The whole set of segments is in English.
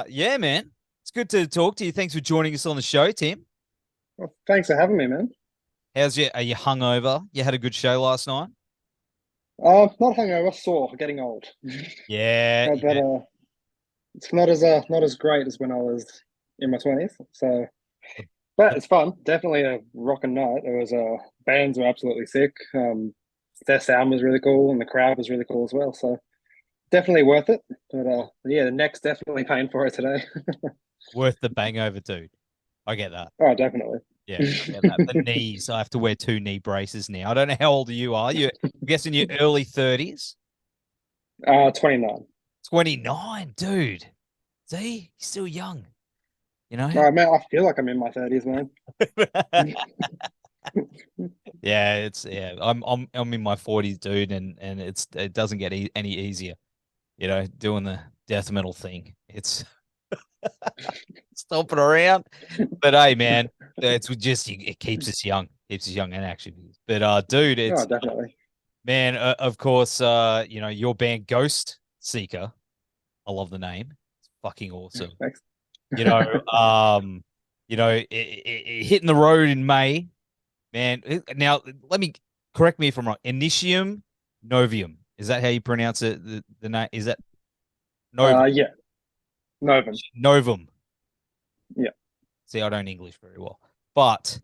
Yeah, man. It's good to talk to you. Thanks for joining us on the show, Tim. Well, thanks for having me, man. Are you hungover? You had a good show last night? Not hungover, sore, getting old. Yeah, But it's not as great as when I was in my 20s. So, but it's fun. Definitely a rocking night. It was bands were absolutely sick. Their sound was really cool, and the crowd was really cool as well. So definitely worth it. But yeah, the neck's definitely paying for it today. worth the bangover, dude. I get that. Oh, definitely. Yeah, I get that. The knees. I have to wear 2 knee braces now. I don't know how old you are. I'm guessing your early 30s. 29. 29, dude. See, you're still young. You know? Oh, man, I feel like I'm in my 30s, man. Yeah. I'm in my 40s, dude, and it doesn't get any easier. You know, doing the death metal thing. It's stomping around. But hey, man, it keeps us young, and actually. But dude, Oh, it's definitely. man, of course, your band Ghostseeker. I love the name. It's fucking awesome. Thanks. You know, hitting the road in May, man. Now, let me correct me if I'm wrong. Initium Novum. Is that how you pronounce it? The name is that Novum? Yeah, Novum. Novum. Yeah. See, I don't English very well, but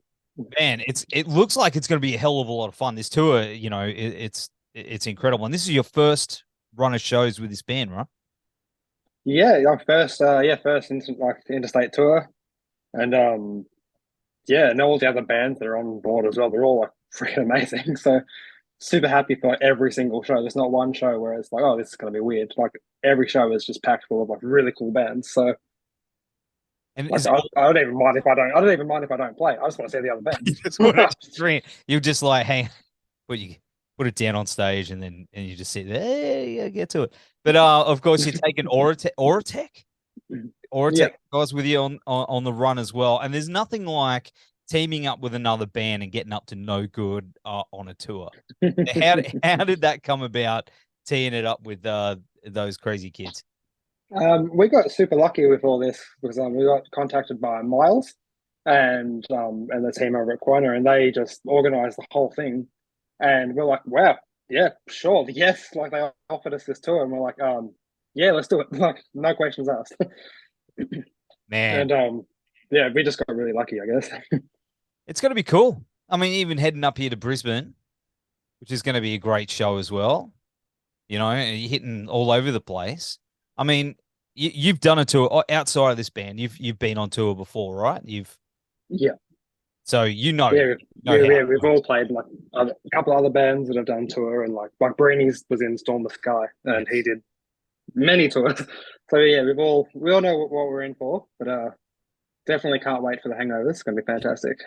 man, it looks like it's going to be a hell of a lot of fun. This tour, it's incredible, and this is your first run of shows with this band, right? Yeah, our first interstate tour, and yeah, and all the other bands that are on board as well. They're all like freaking amazing. So super happy for every single show. There's not one show where it's like, oh, this is gonna be weird. Like every show is just packed full of like really cool bands. So And like I don't even mind if I don't. I don't even mind if I don't play. I just want to see the other you bands. just want to dream. You just like, hey, put it down on stage, and you just sit there. Hey, yeah, get to it. But of course, you're taking Aurateque Yeah. guys with you on the run as well. And there's nothing like teaming up with another band and getting up to no good on a tour. How did that come about? Teeing it up with those crazy kids. We got super lucky with all this because we got contacted by Miles and the team over at Corner, and they just organized the whole thing. And we're like, wow, yeah, sure, yes. Like they offered us this tour, and we're like, yeah, let's do it. Like no questions asked. Man, And yeah, we just got really lucky, I guess. it's going to be cool. I mean, even heading up here to Brisbane, which is going to be a great show as well. You know, and you're hitting all over the place. I mean, you've done a tour outside of this band. You've been on tour before, right? Yeah, So you know, yeah, know how. we've all played like a couple other bands that have done tour, and like Breeny's was in Storm the Sky, and he did many tours. So yeah, we all know what we're in for, but definitely can't wait for the hangover. It's going to be fantastic.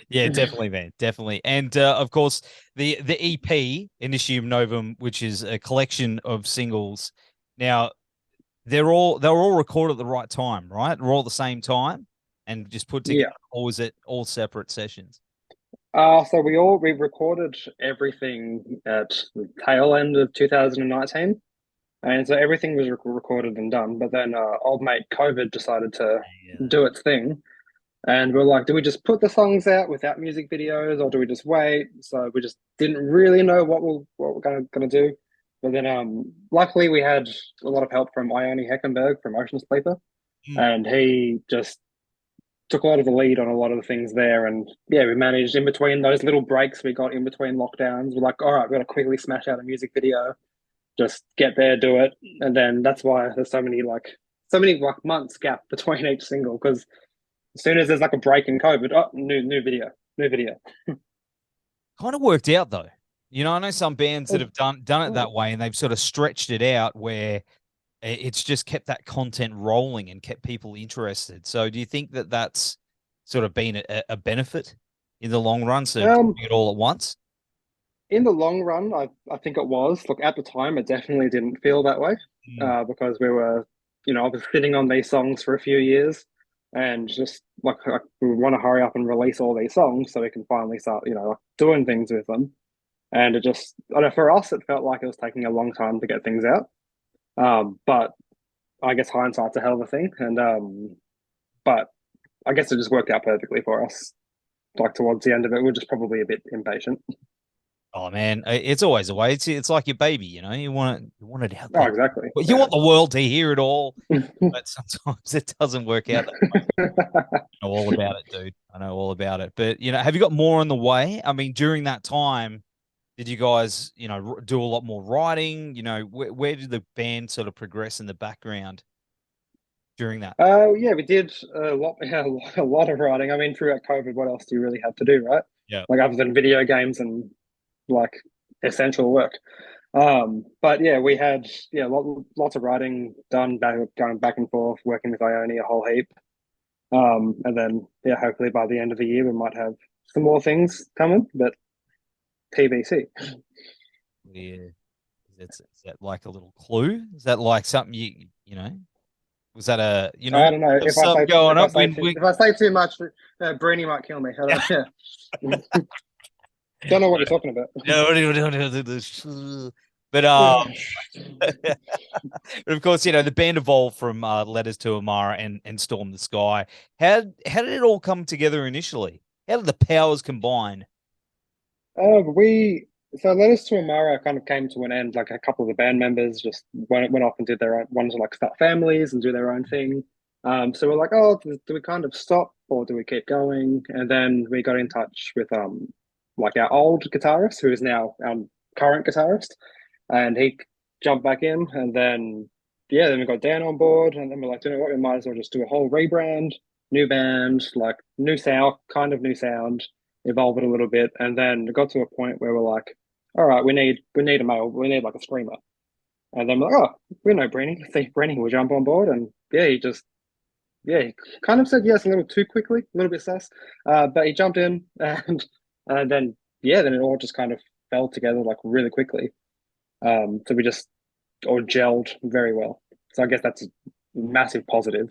Yeah, definitely, man, definitely. And of course, the EP Initium Novum, which is a collection of singles. Now, they were all recorded at the right time, right? They're all at the same time and just put together, Yeah. or was it all separate sessions? So we recorded everything at the tail end of 2019, and so everything was recorded and done. But then old mate COVID decided to Yeah. do its thing, and we're like, do we just put the songs out without music videos, or do we just wait? So we just didn't really know what we're gonna do. But then luckily we had a lot of help from Ione Heckenberg from Ocean Sleeper, Mm. and he just took a lot of the lead on a lot of the things there. And yeah, we managed in between those little breaks we got in between lockdowns. We're like, all right, we're gonna quickly smash out a music video, just get there, do it, and then that's why there's so many like months gap between each single because as soon as there's like a break in COVID, oh, new video, new video. Kind of worked out though. You know, I know some bands that have done it that way, and they've sort of stretched it out where it's just kept that content rolling and kept people interested. So, do you think that that's sort of been a benefit in the long run? So, doing Um, it all at once. in the long run, I think it was. Look, at the time, it definitely didn't feel that way Mm. because we were, I was sitting on these songs for a few years. and just like we want to hurry up and release all these songs so we can finally start, like doing things with them. And it just, I don't know, for us, it felt like it was taking a long time to get things out. But I guess hindsight's a hell of a thing, and but I guess it just worked out perfectly for us. Like towards the end of it, we're just probably a bit impatient. Oh man, it's always a way. It's like your baby, you want it out Oh, there. exactly. But you want the world to hear it all, but sometimes it doesn't work out that way. I know all about it, dude. I know all about it. But have you got more on the way? I mean, during that time, did you guys, do a lot more writing? Where did the band sort of progress in the background during that? Yeah, we did a lot, yeah, a lot of writing. I mean, throughout COVID, what else do you really have to do, right? Yeah. Like other than video games and like essential work. But yeah, we had lots of writing done, going back and forth, working with Ione a whole heap. And then yeah, hopefully by the end of the year we might have some more things coming, but TBC. Yeah. Is that like a little clue? Is that like something you know? Was that I don't know there's something going up? if I say too much, Bruni might kill me. I don't, yeah. Don't know what you're talking about. But but of course, the band evolved from Letters to Amara and Storm the Sky. How did it all come together initially? How did the powers combine? We so Letters to Amara kind of came to an end. Like a couple of the band members just went off and did their own, wanted to like start families and do their own thing. So we're like, oh, do we kind of stop or do we keep going? And then we got in touch with like our old guitarist, who is now our current guitarist, and he jumped back in. And then yeah, then we got Dan on board, and then we're like, you know what, we might as well just do a whole rebrand, new band, like new sound, kind of new sound, evolve it a little bit, and then it got to a point where we're like, all right, we need a male, we need like a screamer, and then we're like, oh, we know Brenny, I think Brenny will jump on board, and he kind of said yes a little too quickly, a little bit sus, but he jumped in, and then then it all just kind of fell together like really quickly. So we just all gelled very well. So I guess that's a massive positive.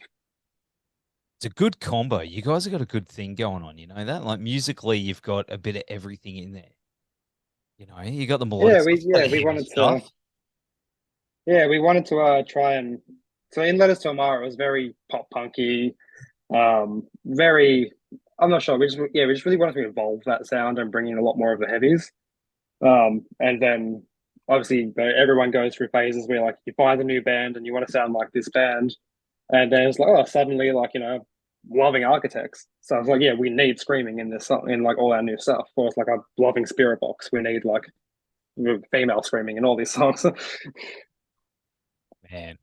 It's a good combo. You guys have got a good thing going on. You know that? Like musically, you've got a bit of everything in there. You got the melodic stuff, the We heavy wanted to stuff. try and so in Letters to Amara it was very pop punky, very I'm not sure. We just really wanted to evolve that sound and bring in a lot more of the heavies. And then obviously everyone goes through phases where like you buy the new band and you want to sound like this band, and then it's like oh suddenly like loving Architects. So I was like, yeah, we need screaming in this song, in like all our new stuff. Or it's like a loving Spirit Box. We need like female screaming in all these songs. Man.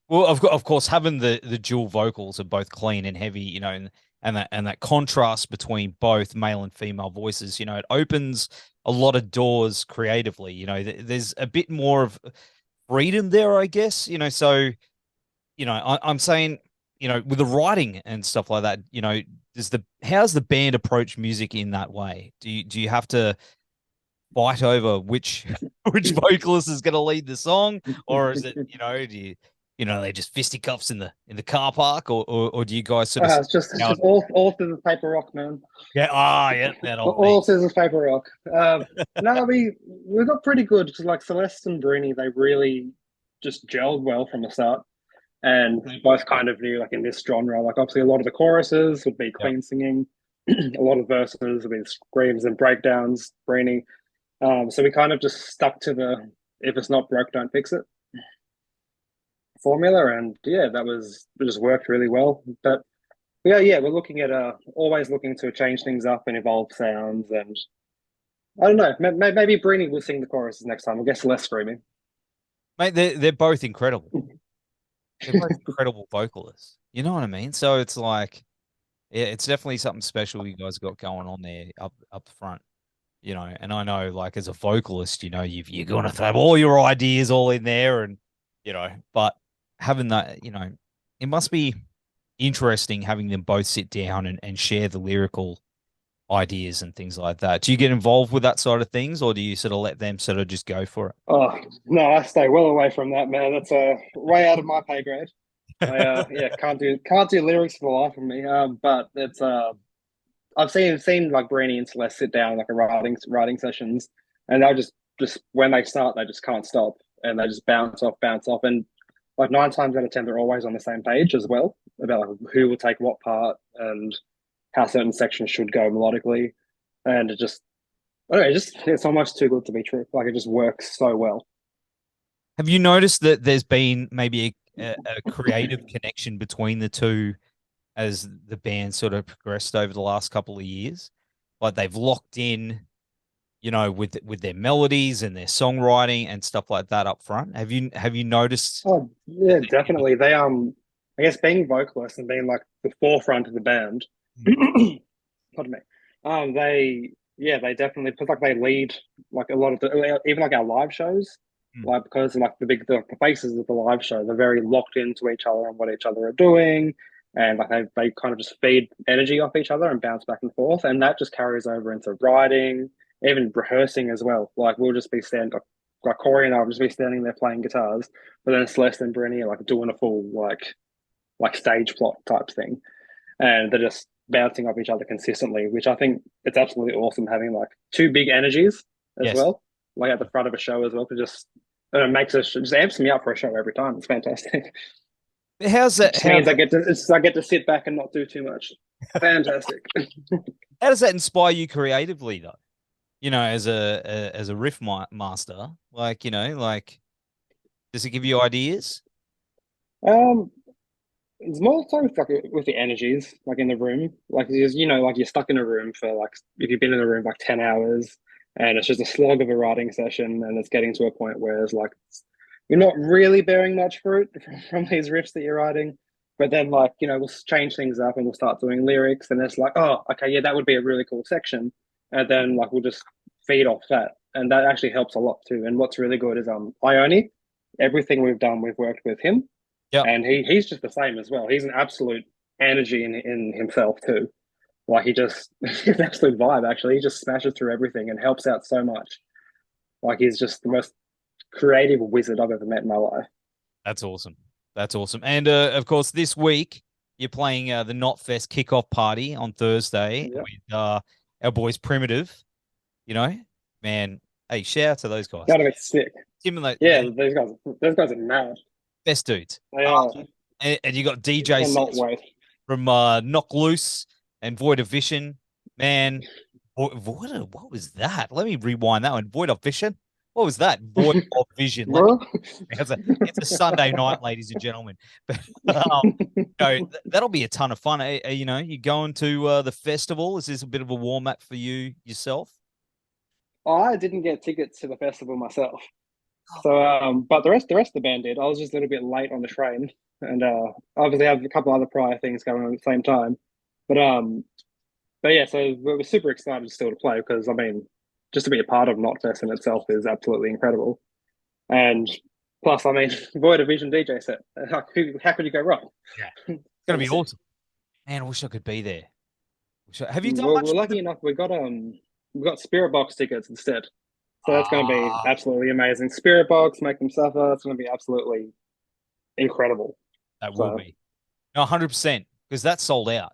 Well, of course, having the dual vocals are both clean and heavy, and that contrast between both male and female voices, it opens a lot of doors creatively. There's a bit more of freedom there, I guess. So I'm saying, with the writing and stuff like that, how's the band approach music in that way? Do you have to fight over which which vocalist is going to lead the song, or is it they just fisticuffs in the car park, or do you guys sort of it's just all scissors paper rock, man. yeah that old All scissors paper rock. No, we got pretty good because like Celeste and Bruni, they really just gelled well from the start, and they both kind of knew like in this genre, like obviously a lot of the choruses would be yeah. clean singing, a lot of verses would be screams and breakdowns, Bruni. So we kind of just stuck to the if it's not broke, don't fix it formula, and yeah, it just worked really well. But we're looking at always looking to change things up and evolve sounds, and I don't know, maybe Bruni will sing the choruses next time. I guess less screaming. Mate, they're both incredible. They're both incredible vocalists. You know what I mean? So it's like, yeah, it's definitely something special you guys got going on there up front. And I know, like, as a vocalist, you're gonna throw all your ideas all in there, and but having that, it must be interesting having them both sit down and share the lyrical ideas and things like that. Do you get involved with that side of things, or do you sort of let them sort of just go for it? Oh no, I stay well away from that, man. That's way out of my pay grade. Yeah, can't do lyrics for the life of me. But it's I've seen like Brandy and Celeste sit down like a writing sessions, and they'll just when they start, they just can't stop, and they just bounce off, and like 9 times out of 10, they're always on the same page as well about like who will take what part and how certain sections should go melodically, and it just I don't know, it's almost too good to be true. Like it just works so well. Have you noticed that there's been maybe a creative connection between the two as the band sort of progressed over the last couple of years? Like they've locked in, with their melodies and their songwriting and stuff like that up front. Have you noticed? Oh yeah, definitely. They I guess being vocalists and being like the forefront of the band. Pardon me. They definitely because like they lead like a lot of even like our live shows, Mm. like because like the faces of the live show, they're very locked into each other and what each other are doing, and like they kind of just feed energy off each other and bounce back and forth, and that just carries over into writing, even rehearsing as well. Like we'll just be standing like Corey and I'll just be standing there playing guitars, but then Celeste and Brenny are like doing a full like stage plot type thing, and they're just bouncing off each other consistently, which I think it's absolutely awesome having like two big energies as Yes. well, like at the front of a show as well, to just it makes us just amps me up for a show every time. It's fantastic. How's It that? just means I get to sit back and not do too much. Fantastic. How does that inspire you creatively, though? As a riff master, like does it give you ideas? um, it's more so with the energies, like in the room. Like like you're stuck in a room for like if you've been in the room like 10 hours, and it's just a slog of a writing session, and it's getting to a point where it's like you're not really bearing much fruit from these riffs that you're writing. But then like we'll change things up and we'll start doing lyrics, and it's like oh okay yeah that would be a really cool section, and then like we'll just feed off that, and that actually helps a lot too. And what's really good is Ione, everything we've done we've worked with him, Yep, and he's just the same as well. He's an absolute energy in himself too. Like he's an absolute vibe. Actually, he just smashes through everything and helps out so much. Like he's just the most creative wizard I've ever met in my life. that's awesome. That's awesome. And of course, this week you're playing the Knotfest kickoff party on Thursday Yeah, with our boys Primitive. You know, man. Hey, shout out to those guys. gotta be sick. Tim and Yeah, the those guys are mad. best dudes. They are. And you got DJ Cannot sets wait. from Knock Loose and Void of Vision. Man, what was that? Let me rewind that one. Void of Vision. What was that? Void of Vision. Bro. It's a Sunday night, ladies and gentlemen. But that'll be a ton of fun. You going to the festival? Is this a bit of a warm up for you yourself? I didn't get tickets to the festival myself. So but the rest of the band did. I was just a little bit late on the train, and obviously I have a couple other prior things going on at the same time. But yeah, so we're super excited still to play because I mean, just to be a part of Knotfest in itself is absolutely incredible. And plus, I mean, Void of Vision DJ set. How could you go wrong? Yeah. It's gonna be awesome. Man, I wish I could be there. Have you done We're much with lucky enough. We got Spirit Box tickets instead, so that's going to be Ah, absolutely amazing. Spirit Box, Make Them Suffer. It's going to be absolutely incredible. that will So be. No, 100%, because that's sold out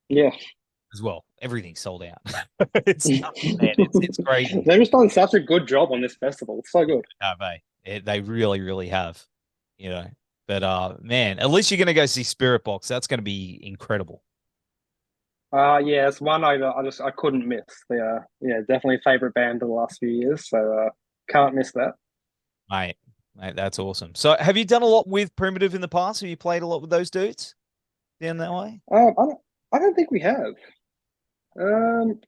yeah, as well. Everything's sold out. It's nuts, man. It's crazy. they've just done such a good job on this festival. It's so good. They really, really have, you know. But man, at least you're gonna go see Spirit Box. That's gonna be incredible. Yeah, it's one I couldn't miss. They are yeah definitely favorite band of the last few years. So can't miss that. Mate, that's awesome. So have you done a lot with Primitive in the past? Have you played a lot with those dudes down that way? I don't think we have. Um,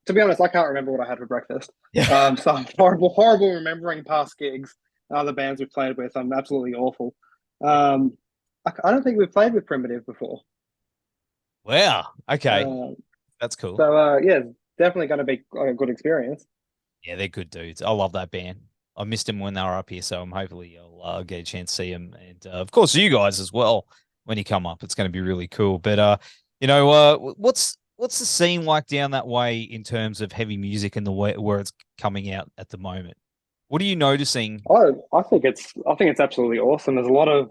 to be honest, I can't remember what I had for breakfast. Yeah. So I'm horrible remembering past gigs, other bands we've played with. I'm absolutely awful. Um, I don't think we've played with Primitive before. Wow. Okay. Uh, That's cool. so yeah, definitely going to be a good experience. Yeah, they're good dudes. I love that band. I missed them when they were up here, so I'm hopefully I'll get a chance to see them, and of course you guys as well when you come up. It's going to be really cool. But what's the scene like down that way in terms of heavy music and the way where it's coming out at the moment? What are you noticing? I think it's absolutely awesome. There's a lot of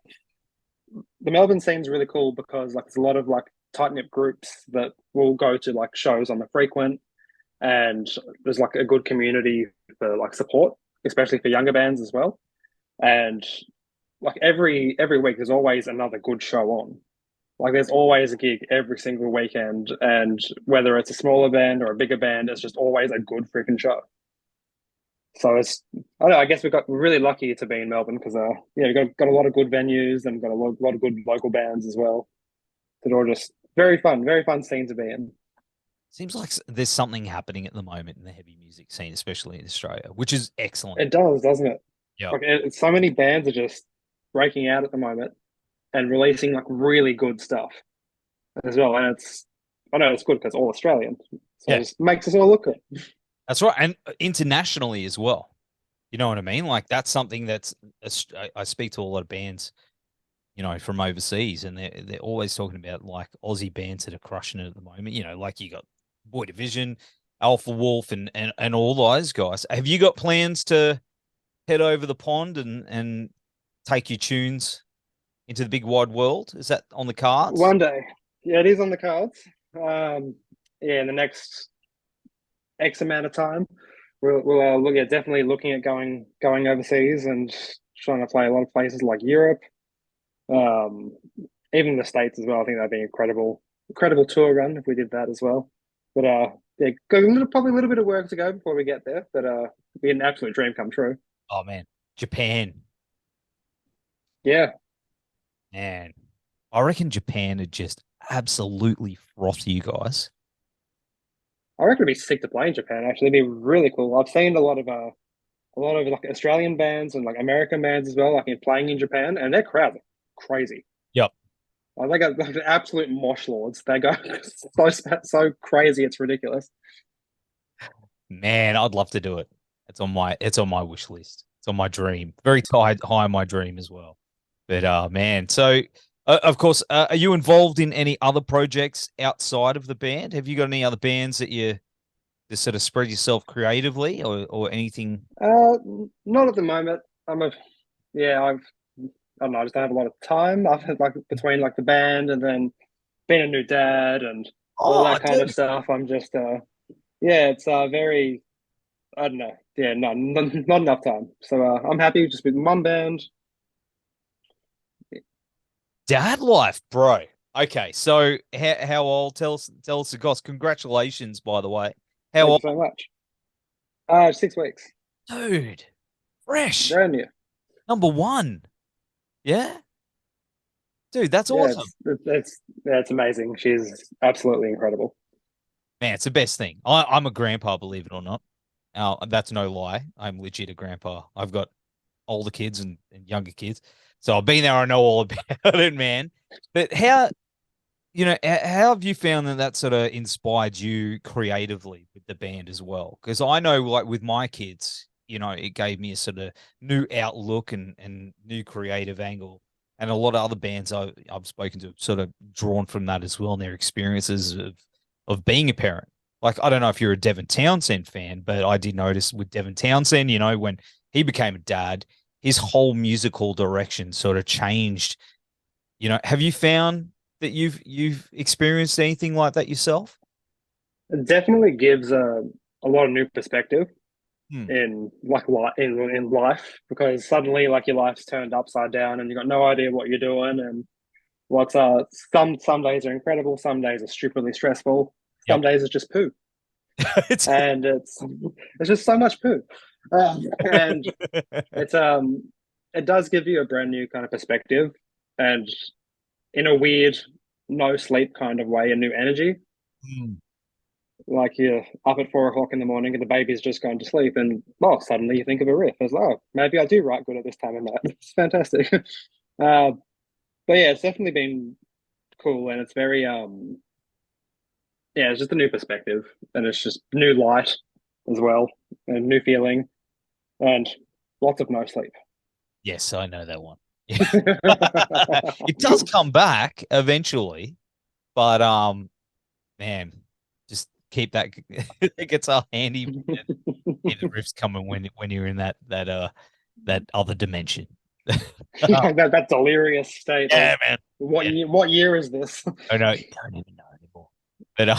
the Melbourne scene's really cool because like there's a lot of like tight knit groups that will go to like shows on the frequent, and there's like a good community for like support, especially for younger bands as well. And like every week, there's always another good show on. Like there's always a gig every single weekend, and whether it's a smaller band or a bigger band, it's just always a good freaking show. So it's I don't know. I guess we're really lucky to be in Melbourne because yeah, we've got a lot of good venues and got a lot of good local bands as well. They're all just very fun scene to be in. Seems like there's something happening at the moment in the heavy music scene, especially in Australia, which is excellent. It does, doesn't it? Yeah. Like so many bands are just breaking out at the moment and releasing like really good stuff as well. And I know it's good because all Australian, so Yeah. it just makes us all look good. That's right. And internationally as well. You know what I mean? Like that's something that's I speak to a lot of bands, you know, from overseas, and they're always talking about like Aussie bands that are crushing it at the moment. You know, like you got Boy Division, Alpha Wolf, and all those guys. Have you got plans to head over the pond and take your tunes into the big wide world? Is that on the cards? One day, yeah, it is on the cards. Yeah, in the next X amount of time, we'll look at definitely looking at going overseas and trying to play a lot of places like Europe, um, even the States as well. I think that'd be incredible tour run if we did that as well. But yeah, probably a little bit of work to go before we get there. But it'd be an absolute dream come true. Oh man, Japan, Yeah, man. I reckon Japan would just absolutely froth you guys. I reckon it'd be sick to play in Japan. Actually, it'd be really cool. I've seen a lot of like Australian bands and like American bands as well, like in playing in Japan, and their crowds are crazy. Yep. They got like absolute mosh lords. They go so crazy, it's ridiculous. Man, I'd love to do it. It's on my wish list. It's on my dream. Very high on my dream as well. But man, so of course, are you involved in any other projects outside of the band? Have you got any other bands that you just sort of spread yourself creatively or anything? Not at the moment. Yeah, I don't know. I just don't have a lot of time. I've had like between like the band and then being a new dad and all Oh, that kind of dude. stuff. I'm just yeah, it's very I don't know. Yeah, not enough time. So I'm happy just with one band. Dad life, bro. Okay, so how old? Tell us the goss. Congratulations, by the way. How Thank you old, so much. 6 weeks, dude? Fresh. brand new. Number one. Yeah, dude, that's Yeah, awesome. it's amazing. She's absolutely incredible. Man, it's the best thing. I'm a grandpa, believe it or not. That's no lie. I'm legit a grandpa. I've got older kids and younger kids. So I've been there. I know all about it, man. But how have you found that sort of inspired you creatively with the band as well? Because I know, like with my kids, it gave me a sort of new outlook and new creative angle. And a lot of other bands I've spoken to have sort of drawn from that as well, and their experiences of being a parent. Like, I don't know if you're a Devon Townsend fan, but I did notice with Devon Townsend, when he became a dad, his whole musical direction sort of changed. Have you found that you've experienced anything like that yourself? It definitely gives a lot of new perspective Hmm. in like in life because suddenly like your life's turned upside down and you got no idea what you're doing and what's some days are incredible, some days are stupidly stressful, some Yep. days it's just poo, It's and it's just so much poo, and it's it does give you a brand new kind of perspective and in a weird no sleep kind of way, a new energy. Hmm. Like you're up at 4 o'clock in the morning and the baby's just gone to sleep, and suddenly you think of a riff. It's like, oh, maybe I do write good at this time of night. It's fantastic. But yeah, it's definitely been cool, and it's very yeah, it's just a new perspective, and it's just new light as well, and new feeling, and lots of no sleep. Yes, I know that one. It does come back eventually, but man, just keep that the guitar handy. Keep the riffs coming when you're in that other dimension. Like that delirious state of Yeah, man. what Yeah. year? What year is this? I know. Don't even know anymore. But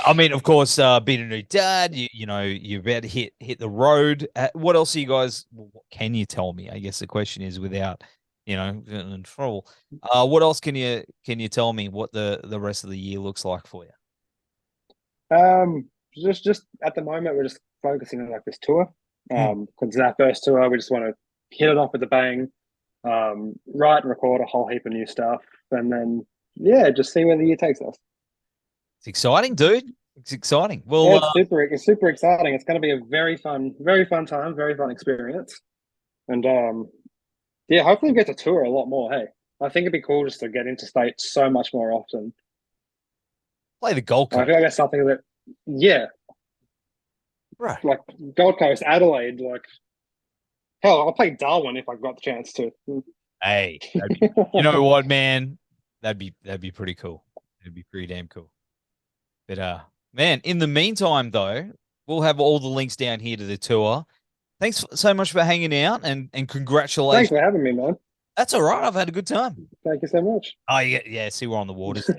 I mean, of course, being a new dad, you know, you're about to hit the road. What else are you guys? What can you tell me? I guess the question is, without, you know, getting in trouble. What else can you tell me? What the rest of the year looks like for you? Um, just at the moment, we're just focusing on like this tour. Hmm. Because it's our first tour, we just want to hit it off with a bang. Write and record a whole heap of new stuff, and then yeah, just see where the year takes us. It's exciting, dude. It's exciting. Yeah, Well, it's super exciting. It's going to be a very fun time, very fun experience, and yeah, hopefully we get to tour a lot more. Hey, I think it'd be cool just to get into state so much more often. play the Gold I Coast, feel like that's something that, yeah, bro. like Gold Coast, Adelaide, like hell, I'll play Darwin if I got the chance to. Hey, you know what, man? That'd be pretty cool. That'd be pretty damn cool. But man, in the meantime, though, we'll have all the links down here to the tour. Thanks so much for hanging out, and Thanks congratulations. for having me, man. That's all right. I've had a good time. Thank you so much. Oh yeah, yeah. See, we're on the waters.